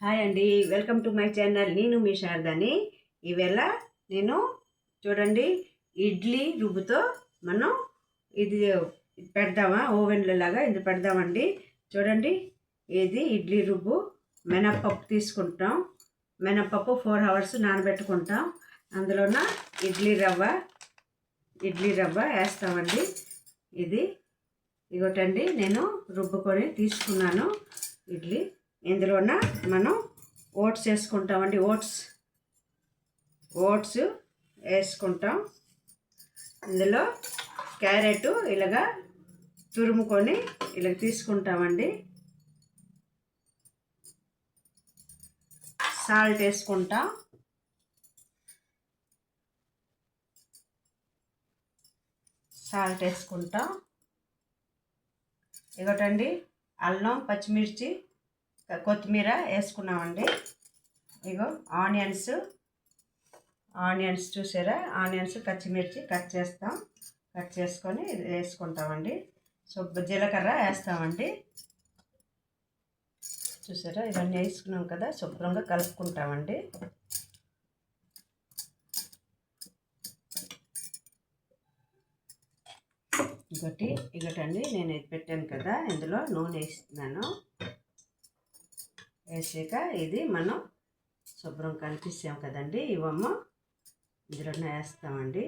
Hi అండి, welcome to my channel. నేను మీ శారదాని. ఈవేళ నేను చూడండి ఇడ్లీ రుబ్బుతో మనం ఇది పెడదామా, ఓవెన్లో లాగా ఇది పెడదామండి. చూడండి, ఇది ఇడ్లీ రుబ్బు. మినప్పప్పు తీసుకుంటాం. మినప్పప్పు 4 hours నానబెట్టుకుంటాం. అందులోన ఇడ్లీ రవ్వ వేస్తామండి. ఇది ఇగోటండి, నేను రుబ్బుకొని తీసుకున్నాను ఇడ్లీ. ఇందులోన మనం ఓట్స్ వేసుకుంటామండి. ఓట్స్ వేసుకుంటాం. ఇందులో క్యారెట్ ఇలాగా తురుముకొని ఇలాగ తీసుకుంటామండి. సాల్ట్ వేసుకుంటాం. ఇగోటండి, అల్లం, పచ్చిమిర్చి, కొత్తిమీర వేసుకున్నామండి. ఇగో ఆనియన్స్ చూసారా, ఆనియన్స్, పచ్చిమిర్చి కట్ చేసుకొని వేసుకుంటామండి. జీలకర్ర వేస్తామండి. చూసారా, ఇవన్నీ వేసుకున్నాం కదా, శుభ్రంగా కలుపుకుంటామండి. ఇగోటండి, నేను ఇది పెట్టాను కదా, ఇందులో నూనె వేస్తున్నాను. వేసాక ఇది మనం శుభ్రం కలిపిస్తాం కదండి, ఇవమ్మ ఇందులోనే వేస్తామండి.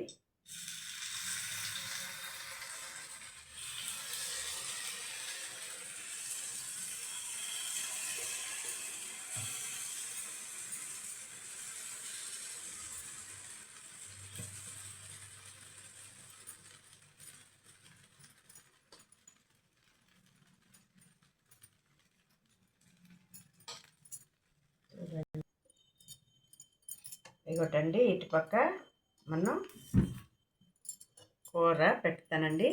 ఇగోటండి, ఇటుపక్క మనం కూర పెడతానండి.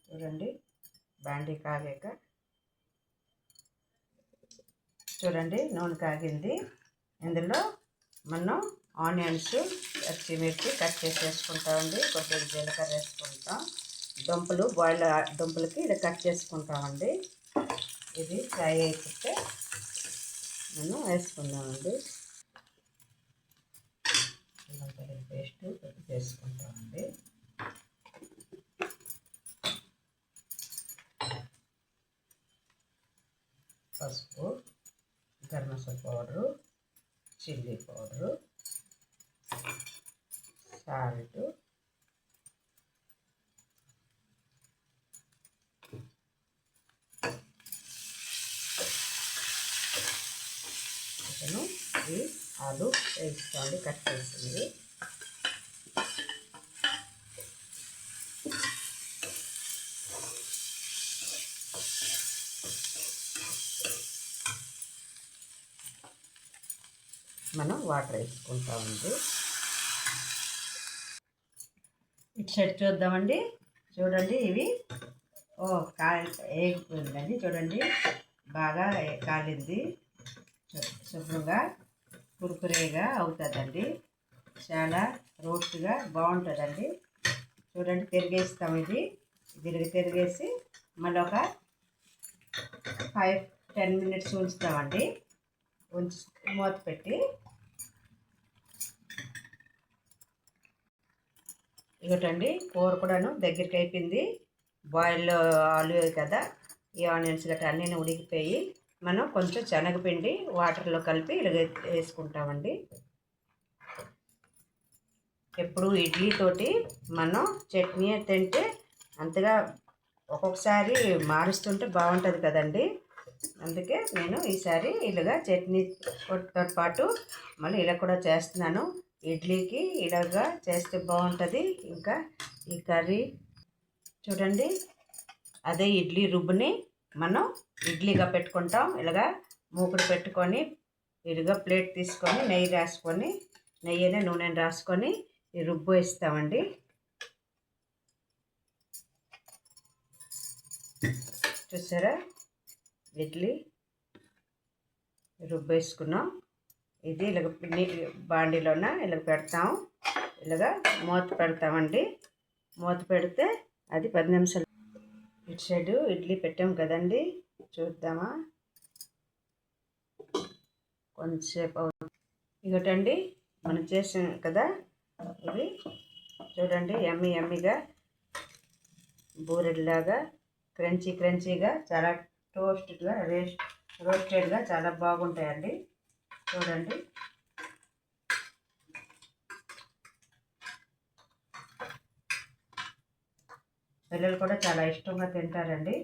చూడండి, బాండీ కాగాక చూడండి, నూనె కాగింది. ఇందులో మనం ఆనియన్స్, పచ్చిమిర్చి కట్ చేసి వేసుకుంటామండి. కొద్దిగా జీలకర్ర వేసుకుంటాం. బాయిల్ దుంపలకి ఇలా కట్ చేసుకుంటామండి. ఇది ఫ్రై అయిపోతే మనం వేసుకుందామండి. పేస్ట్ చేసుకుంటామండి. పసుపు, garam masala powder, chilli powder, salt, ఈ ఆలు వేసుకోండి, కట్ చేసింది. మనం వాటర్ వేసుకుంటామండి. ఇటు సైడ్ చూద్దామండి. చూడండి, ఇవి వేగిపోయిందండి. చూడండి, బాగా కాలింది. శుభ్రంగా కురుకురేగా అవుతుందండి. చాలా రోస్ట్గా బాగుంటుందండి. చూడండి, తిరిగేస్తాం. తిరిగేసి మళ్ళీ ఒక 5-10 minutes ఉంచుతామండి. మూత పెట్టి ఇగోటండి, కూర కూడాను దగ్గరికి అయిపోయింది. బాయిల్ ఆలు కదా, ఈ ఆనియన్స్ గట్రా అన్నీ ఉడికిపోయి మనం కొంచెం శనగపిండి వాటర్లో కలిపి ఇలా వేసుకుంటామండి. ఎప్పుడు ఇడ్లీతోటి మనం చట్నీ తింటే అంతగా ఒక్కొక్కసారి మారుస్తుంటే బాగుంటుంది కదండి. అందుకే నేను ఈసారి ఇలాగా చట్నీతో పాటు మళ్ళీ ఇలా కూడా చేస్తున్నాను. ఇడ్లీకి ఇలాగా చేస్తే బాగుంటుంది. ఇంకా ఈ కర్రీ చూడండి, అదే ఇడ్లీ రుబ్బుని మనం ఇడ్లీగా పెట్టుకుంటాం. ఇలాగా మూకుడు పెట్టుకొని ఇలాగా ప్లేట్ తీసుకొని నెయ్యి నూనె రాసుకొని ఈ రుబ్బు వేస్తామండి. చూసారా, ఇడ్లీ రుబ్బు వేసుకున్నాం. ఇది ఇలాగ బాండీలోన ఇలాగ పెడతాం. ఇలాగా మూత పెడతామండి. మూత పెడితే అది 10 నిమిషాలు. ఇటు సైడు ఇడ్లీ పెట్టాం కదండి, చూద్దామా. కొంచెంసేపు ఇగోటండి మనం చేసాం కదా, ఇవి చూడండి యమ్మీ యమ్మీగా బూరెడ్లాగా క్రంచీగా చాలా రోస్టెడ్గా చాలా బాగుంటాయండి. చూడండి పిల్లలు కూడా చాలా ఇష్టంగా తింటారండి.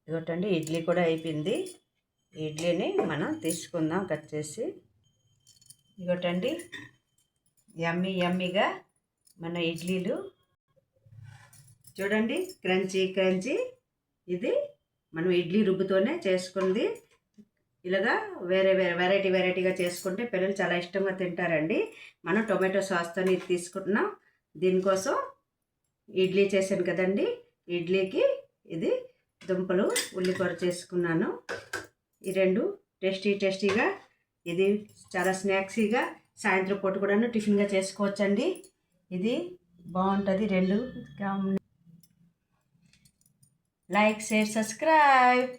ఇదొకటండి ఇడ్లీ కూడా అయిపోయింది. ఇడ్లీని మనం తీసుకుందాం కట్ చేసి. ఇదొకటండి యమ్మీగా మన ఇడ్లీలు చూడండి క్రంచీ. ఇది మనం ఇడ్లీ రుబ్బుతోనే చేసుకుంది. ఇలాగా వెరైటీగా చేసుకుంటే పిల్లలు చాలా ఇష్టంగా తింటారండి. మనం టొమాటో సాస్తో ఇది తీసుకుంటున్నాం. దీనికోసం ఇడ్లీ చేశాను కదండి, ఇడ్లీకి ఇది దుంపలు ఉల్లికూర చేసుకున్నాను. ఈ రెండు టేస్టీగా, ఇది చాలా స్నాక్సీగా సాయంత్రం పూట కూడా టిఫిన్గా చేసుకోవచ్చండి. ఇది బాగుంటుంది. రెండు లైక్, షేర్, సబ్స్క్రైబ్.